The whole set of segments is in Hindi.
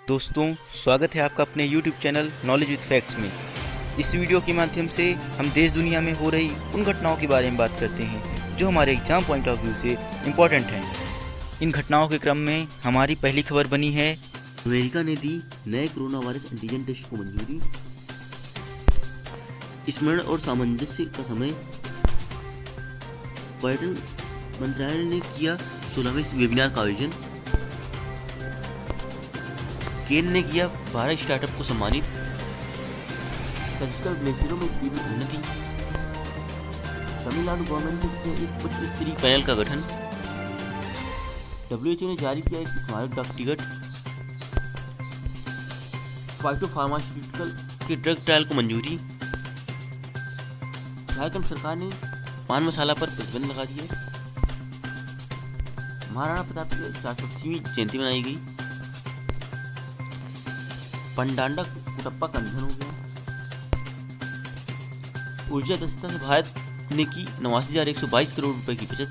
दोस्तों, स्वागत है आपका अपने YouTube channel knowledge with facts में। इस वीडियो के माध्यम से हम देश दुनिया में हो रही उन घटनाओं के बारे में बात करते हैं जो हमारे एग्जाम पॉइंट ऑफ व्यू से इम्पोर्टेंट हैं। इन घटनाओं के क्रम में हमारी पहली खबर बनी है, अमेरिका ने दी नए कोरोना वायरस एंटीजन टेस्ट को मंजूरी। स्मरण और सामंजस्य का समय। पर्यटन मंत्रालय ने किया 16वें वेबिनार का आयोजन। केंद्र ने किया 12 स्टार्टअप को सम्मानित। सर्जिकल ग्लेशियरों में तीव्र उन्नति। तमिलनाडु गवर्नमेंट ने किया एक उच्च स्तरीय पैनल का गठन। WHO ने जारी किया एक स्मारक डाक टिकट। फाइटोफार्मास्यूटिकल के ड्रग ट्रायल को मंजूरी। झारखंड सरकार ने पान मसाला पर प्रतिबंध लगा दिया। महाराणा प्रताप की 480वीं जयंती मनाई गई। पंडांडा कुटप्पा का निधन हो गया। ऊर्जा दक्षता से भारत ने की 89,122 करोड़ रुपए की बचत।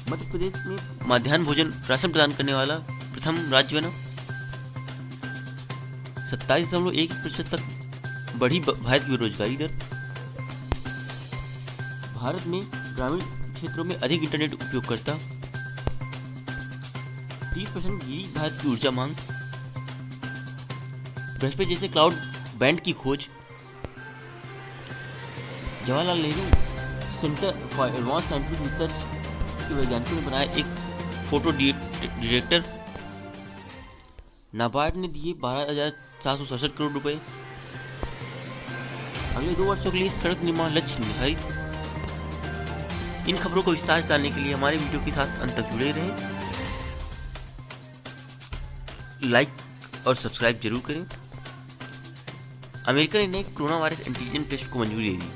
मध्य प्रदेश में मध्याह्न भोजन राशन प्रदान करने वाला प्रथम राज्य बना। 27.1% तक बढ़ी भारत की बेरोजगारी दर। भारत में ग्रामीण क्षेत्रों में अधिक इंटरनेट उपयोगकर्ता। 30% गिरी भारत की ऊर्जा मांग। बृहस्पति जैसे क्लाउड बैंड की खोज। Jawaharlal Nehru centre for advance scientific research के वैज्ञानिकों ने बनाया एक फोटो डिटेक्टर। नाबार्ड ने दिए 12,767 करोड़ रुपए। अगले 2 वर्षों के लिए सड़क निर्माण लक्ष्य निर्धारित। इन खबरों को विस्तार से जानने के लिए हमारे वीडियो के साथ अंत तक जुड़े रहें। लाइक और सब्सक्राइब जरूर करें। अमेरिका ने कोरोना वायरस एंटीजन टेस्ट को मंजूरी दे दी।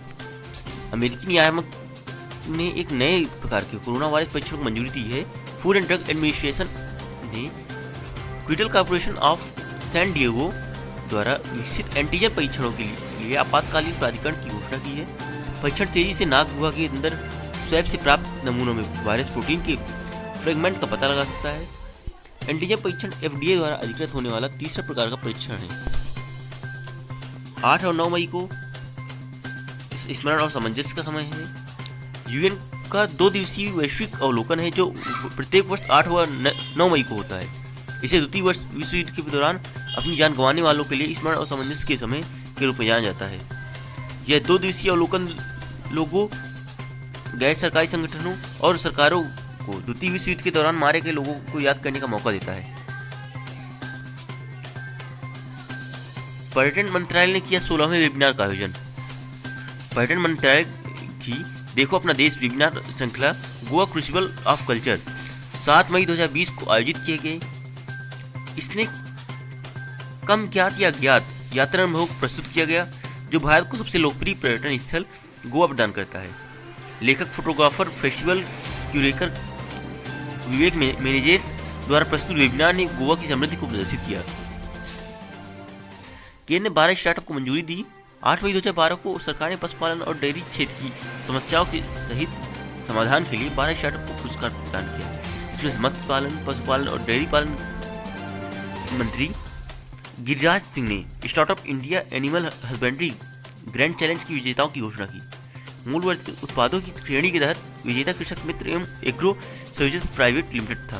अमेरिकी नियामक ने एक नए प्रकार के कोरोना वायरस परीक्षण को मंजूरी दी है। फूड एंड ड्रग एडमिनिस्ट्रेशन ने Quidel corporation of San Diego द्वारा विकसित एंटीजन परीक्षणों के लिए आपातकालीन प्राधिकरण की घोषणा की है। परीक्षण तेजी से नाक गुहा के अंदर स्वैब से प्राप्त नमूनों में वायरस प्रोटीन के फ्रेगमेंट का पता लगा सकता है। एंटीजन परीक्षण FDA द्वारा अधिकृत होने वाला तीसरा प्रकार का परीक्षण है। 8 और 9 मई को स्मरण और सामंजस्य का समय है। UN का 2 दिवसीय वैश्विक अवलोकन है जो प्रत्येक वर्ष 8 व 9 मई को होता है। इसे द्वितीय विश्व युद्ध के दौरान अपनी जान गंवाने वालों के लिए स्मरण और सामंजस्य के समय के रूप में जाना जाता है। यह 2 दिवसीय अवलोकन लोगों, गैर सरकारी संगठनों और सरकारों को द्वितीय विश्व युद्ध के दौरान मारे गए लोगों को याद करने का मौका देता है। पर्यटन मंत्रालय ने किया 16वें वेबिनार का आयोजन। पर्यटन मंत्रालय की देखो अपना देश वेबिनार श्रृंखला गोवा क्रूसिबल ऑफ कल्चर 7 मई 2020 को आयोजित किए गए। इसने कम ज्ञात या ज्ञात यात्रा अनुभव प्रस्तुत किया गया जो भारत को सबसे लोकप्रिय पर्यटन स्थल गोवा प्रदान करता है। लेखक, फोटोग्राफर, फेस्टिवल क्यूरेटर विवेक मेनेजेस द्वारा प्रस्तुत वेबिनार ने गोवा की समृद्धि को प्रदर्शित किया। केंद्र ने 12 स्टार्टअप को मंजूरी दी। 8 मई 2012 को सरकार ने पशुपालन और डेयरी क्षेत्र की समस्याओं के सहित समाधान के लिए 12 स्टार्टअप को पुरस्कार प्रदान किया। इसमें से मत्स्य पालन, पशुपालन और डेयरी पालन मंत्री गिरिराज सिंह ने startup India animal husbandry grand challenge की विजेताओं की घोषणा की। मूल वर्धित उत्पादों की श्रेणी के तहत विजेता कृषक मित्र एवं एग्रो सर्विसेज प्राइवेट लिमिटेड था।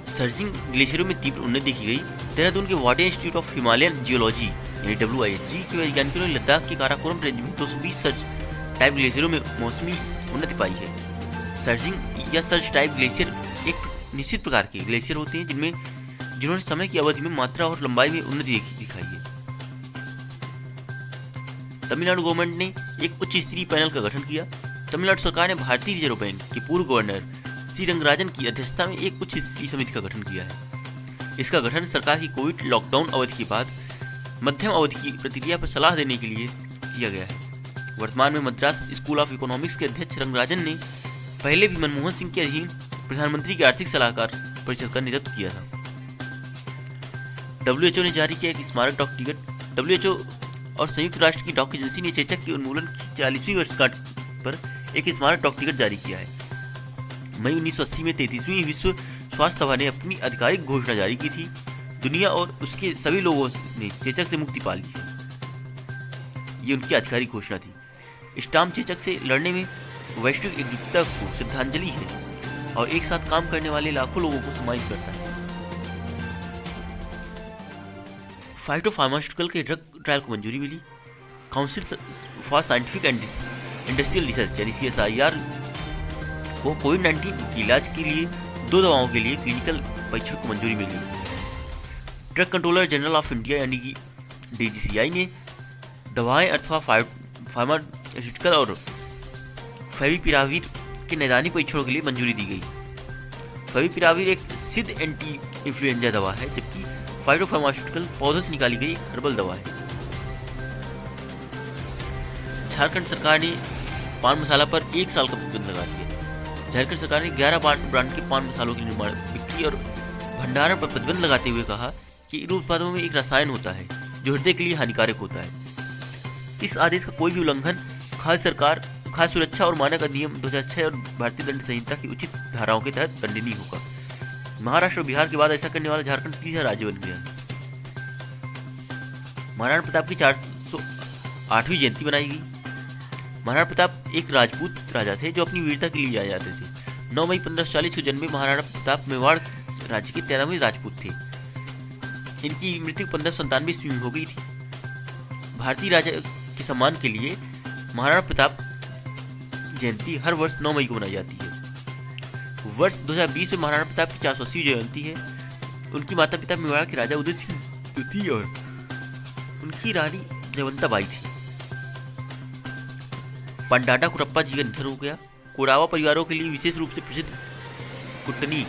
सर्जिंग ग्लेशियरों में तीव्र उन्नति देखी गई। देहरादून के water institute of Himalayan geology यानी WIHG के वैज्ञानिकों ने लद्दाख के काराकोरम रेंज में 220 सर्ज टाइप ग्लेशियरों में मौसमी उन्नति पाई है। सर्जिंग या सर्ज टाइप ग्लेशियर एक निश्चित प्रकार के ग्लेशियर होते हैं जिन्होंने समय की अवधि में मात्रा और लंबाई में उन्नति दिखाई है। तमिलनाडु गवर्नमेंट ने एक उच्च स्तरीय पैनल का गठन किया। तमिलनाडु सरकार ने भारतीय रिजर्व बैंक के पूर्व गवर्नर सी रंगराजन की अध्यक्षता में एक उच्च स्तरीय समिति का गठन किया है। इसका गठन सरकार की कोविड लॉकडाउन अवधि के बाद मध्यम अवधि की प्रतिक्रिया पर सलाह देने के लिए किया गया है। वर्तमान में मद्रास स्कूल ऑफ इकोनॉमिक्स के अध्यक्ष रंगराजन ने पहले भी मनमोहन सिंह के अधीन प्रधानमंत्री के आर्थिक सलाहकार परिषद का नेतृत्व किया था। WHO ने जारी किया एक स्मारक डाक टिकट। WHO और संयुक्त राष्ट्र की डाक एजेंसी ने चेचक के उन्मूलन की 40वीं वर्षगांठ पर एक स्मारक डाक टिकट जारी किया है। मई 1980 में 33वीं विश्व स्वास्थ्य सभा ने अपनी आधिकारिक घोषणा जारी की थी। दुनिया और उसके सभी लोगों ने चेचक से मुक्ति पा ली है। ये उनकी आधिकारिक घोषणा थी। स्टाम चेचक से लड़ने में वैश्विक एकजुटता को श्रद्धांजलि है और एक साथ काम करने वाले लाखों लोगों को सम्मानित करता है। फाइटोफार्मास्यूटिकल के ड्रग ट्रायल को मंजूरी मिली। Council for scientific and industrial research यानी CSIR को कोविड-19 के इलाज के लिए 2 दवाओं के लिए क्लिनिकल परीक्षण को मंजूरी मिल गई। Drug controller general of India यानी कि DGCI ने दवाएं अथवा फार्मास्यूटिकल और फेविपिराविर के नैदानिक परीक्षणों के लिए मंजूरी दी गई। फेविपिराविर एक सिद्ध एंटी इन्फ्लुएंजा दवा है, जबकि फाइटोफार्मास्यूटिकल पौधों से निकाली गई एक हर्बल दवा है। झारखंड सरकार ने पान मसाला पर 1 साल का प्रतिबंध लगा दिया। झारखंड सरकार ने 11 ब्रांड के पान मसालों के निर्माण, बिक्री और भंडारण पर प्रतिबंध लगाते हुए कहा कि इन उत्पादों में एक रसायन होता है जो हृदय के लिए हानिकारक होता है। इस आदेश का कोई भी उल्लंघन खाद्य सुरक्षा और मानक अधिनियम 2006 और भारतीय दंड संहिता की उचित धाराओं के तहत दंडनीय होगा। महाराष्ट्र और बिहार के बाद ऐसा करने वाला झारखंड तीसरा राज्य बन गया। महाराणा प्रताप की 408वीं जयंती मनाई गई। महाराणा प्रताप एक राजपूत राजा थे जो अपनी वीरता के लिए जाने जाते थे। 9 मई 1540 को जन्मे महाराणा प्रताप मेवाड़ राज्य के 13वें राजपूत थे। इनकी मृत्यु 1597 ईस्वी में हो गई थी। भारतीय राजा के सम्मान के लिए महाराणा प्रताप जयंती हर वर्ष 9 मई को मनाई जाती है। वर्ष 2020 में महाराणा प्रताप की 480वीं जयंती है। उनकी माता पिता मेवाड़ के राजा उदय सिंह थी और उनकी रानी जयवंता बाई थी। पंडाटा कुरप्पा जी का निधन हो गया। कोडावा परिवारों के लिए विशेष रूप से प्रसिद्ध कुट्टनी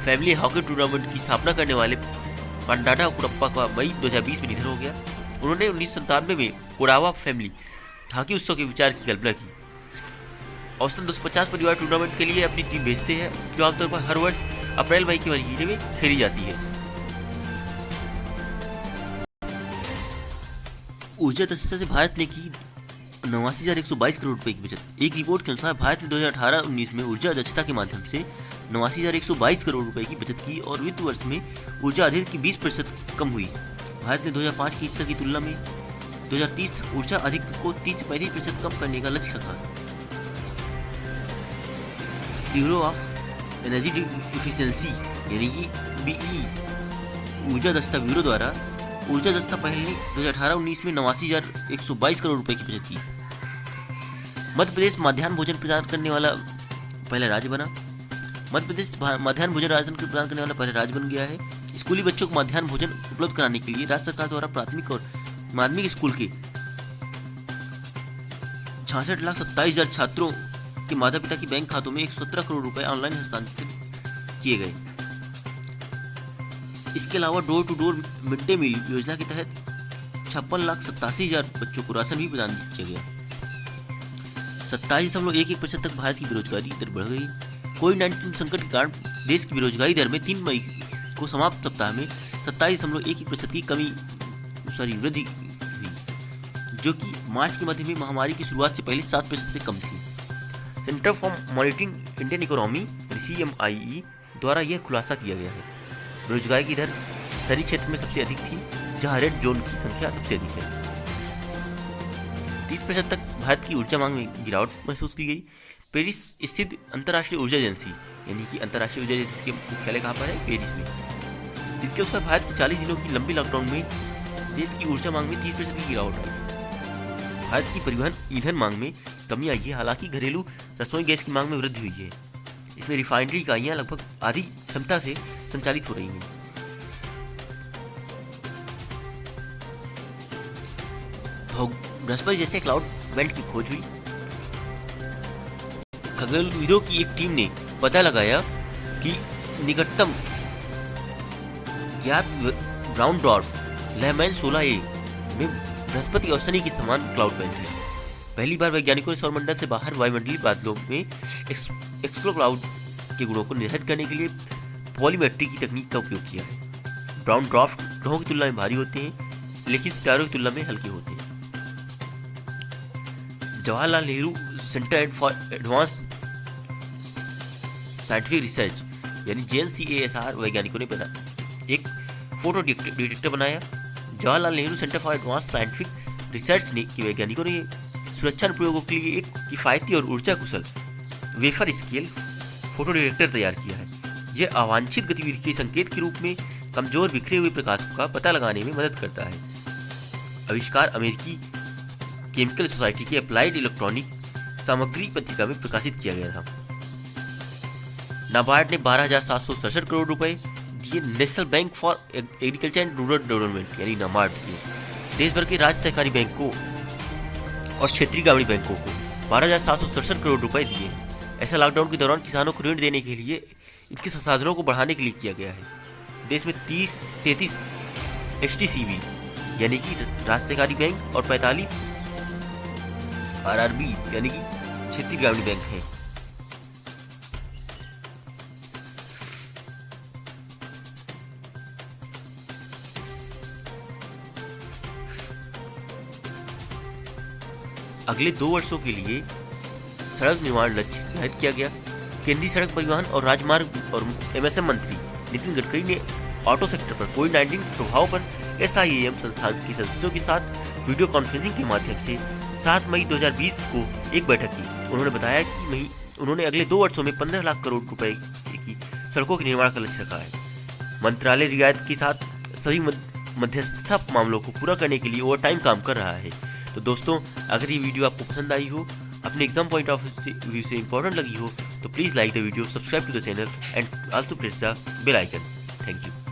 फैमिली हॉकी टूर्नामेंट की स्थापना करने वाले पंडाटा कुरप्पा का मई 2020 में निधन हो गया। उन्होंने 1997 में कोडावा फैमिली हॉकी उत्सव के विचार की कल्पना की। औसतन 250 परिवार टूर्नामेंट के लिए अपनी टीम भेजते हैं, जो आमतौर पर हर वर्ष अप्रैल मई के महीने में खेली जाती है। ऊर्जा दक्षता से भारत ने की 89,122 करोड़ रुपए की बचत। एक रिपोर्ट के अनुसार भारत ने 2018-19 में ऊर्जा दक्षता के माध्यम से 89,122 करोड़ रुपए की बचत की और वित्त वर्ष में ऊर्जा अधिक की 20% कम हुई। भारत ने 2005 की स्तर की तुलना में 2030 तक ऊर्जा अधिक को 30 से 35% कम करने का लक्ष्य रखा। ब्यूरो ऑफ एनर्जी एफिशिएंसी यानी कि BE ऊर्जा दक्षता ब्यूरो द्वारा ऊर्जा दक्षता पहल ने 2018-19 में 89,122 करोड़ रुपए की बचत की। मध्य प्रदेश मध्याह्न भोजन प्रदान करने वाला पहला राज्य बना। मध्य प्रदेश मध्याह्न भोजन राशन प्रदान करने वाला पहला राज्य बन गया है। स्कूली बच्चों को मध्याह्न भोजन उपलब्ध कराने के लिए राज्य सरकार द्वारा प्राथमिक और माध्यमिक स्कूल के 66,27,000 छात्रों के माता पिता की बैंक खातों में 117 करोड़ रुपए ऑनलाइन हस्तांतरित किए गए। इसके अलावा door to door mid day meal योजना के तहत 56,87,000 बच्चों को राशन भी प्रदान किया गया। 27.11% तक भारत की बेरोजगारी दर बढ़ गई। कोविड-19 संकट के कारण देश की बेरोजगारी दर में 3 मई को समाप्त सप्ताह में 27.11% की वृद्धि हुई, जो कि मार्च के मध्य में महामारी की शुरुआत से पहले 7% से कम थी। Centre for monitoring Indian economy CMIE द्वारा यह खुलासा किया गया है। बेरोजगारी की दर शहरी क्षेत्र में सबसे अधिक थी, जहां रेड जोन की संख्या सबसे अधिक है। 30% तक भारत की ऊर्जा मांग में गिरावट महसूस की गई। पेरिस स्थित अंतर्राष्ट्रीय ऊर्जा एजेंसी यानी कि अंतर्राष्ट्रीय ऊर्जा एजेंसी के मुख्यालय कहाँ पर है? पेरिस में। इसके अनुसार भारत के 40 दिनों की लंबी लॉकडाउन में देश की ऊर्जा मांग में 30% की गिरावट आई। भारत की परिवहन ईंधन मांग में कमी आई है, हालांकि घरेलू रसोई गैस की मांग में वृद्धि हुई है। इसमें रिफाइनरी इकाइयां लगभग आधी क्षमता से संचालित हो रही हैं। बृहस्पति जैसे क्लाउड इवेंट की खोज हुई। खगोलविदों की एक टीम ने पता लगाया कि निकटतम ज्ञात ब्राउन ड्वार्फ लहमैन 16A में बृहस्पति और शनि के समान क्लाउड इवेंट है। पहली बार वैज्ञानिकों ने सौरमंडल से बाहर वायुमंडलीय बादलों में एक्सो क्लाउड के गुणों को निर्धारित करने के लिए पॉलीमेट्री की तकनीक का उपयोग किया है। ब्राउन ड्वार्फ ग्रहों की तुलना में भारी होते हैं, लेकिन सितारों की तुलना में हल्के होते हैं। Jawaharlal Nehru centre for advance scientific research यानी JNCASR वैज्ञानिकों ने बना एक फोटो डिटेक्टर बनाया। Jawaharlal Nehru centre for advance scientific research ने की वैज्ञानिकों ने सुरक्षा अनुप्रयोगों के लिए एक किफ़ायती और ऊर्जा कुशल वेफर स्केल फोटो डिटेक्टर तैयार किया है। यह अवांछित गतिविधि के संकेत के रूप में कमजोर बिखरे हुए प्रकाश का पता लगाने में मदद करता है। आविष्कार अमेरिकी केमिकल सोसाइटी की अप्लाइड इलेक्ट्रॉनिक सामग्री पत्रिका में प्रकाशित किया गया था। नाबार्ड ने 12,767 करोड़ रुपए दिए national bank for agriculture and rural development यानी नाबार्ड के देश भर के राज्य सहकारी बैंकों और क्षेत्रीय ग्रामीण बैंकों को 12,767 करोड़ रुपए दिए। ऐसा लॉकडाउन के दौरान किसानों को ऋण देने के लिए इनके संसाधनों को बढ़ाने के लिए किया गया है। देश में 33 HTCB यानी कि राज्य सहकारी बैंक और 45 RRB यानी कि क्षेत्रीय ग्रामीण बैंक हैं। अगले 2 वर्षों के लिए सड़क निर्माण लक्ष्य निर्धारित किया गया। केंद्रीय सड़क परिवहन और राजमार्ग और MSM मंत्री नितिन गडकरी ने ऑटो सेक्टर पर कोविड-19 प्रभाव पर SIAM संस्थान के सदस्यों के साथ वीडियो कॉन्फ्रेंसिंग के माध्यम से 7 मई 2020 को एक बैठक की। उन्होंने बताया कि उन्होंने अगले 2 वर्षों में 15 लाख करोड़ रुपए की सड़कों के निर्माण का लक्ष्य रखा है। मंत्रालय रियायत के साथ सभी मध्यस्थता मामलों को पूरा करने के लिए ओवर टाइम काम कर रहा है। तो दोस्तों, अगर ये वीडियो आपको पसंद आई हो, अपने एग्जाम पॉइंट ऑफ व्यू से इंपॉर्टेंट लगी हो, तो please like the video, subscribe to the channel and also press the bell icon. Thank you.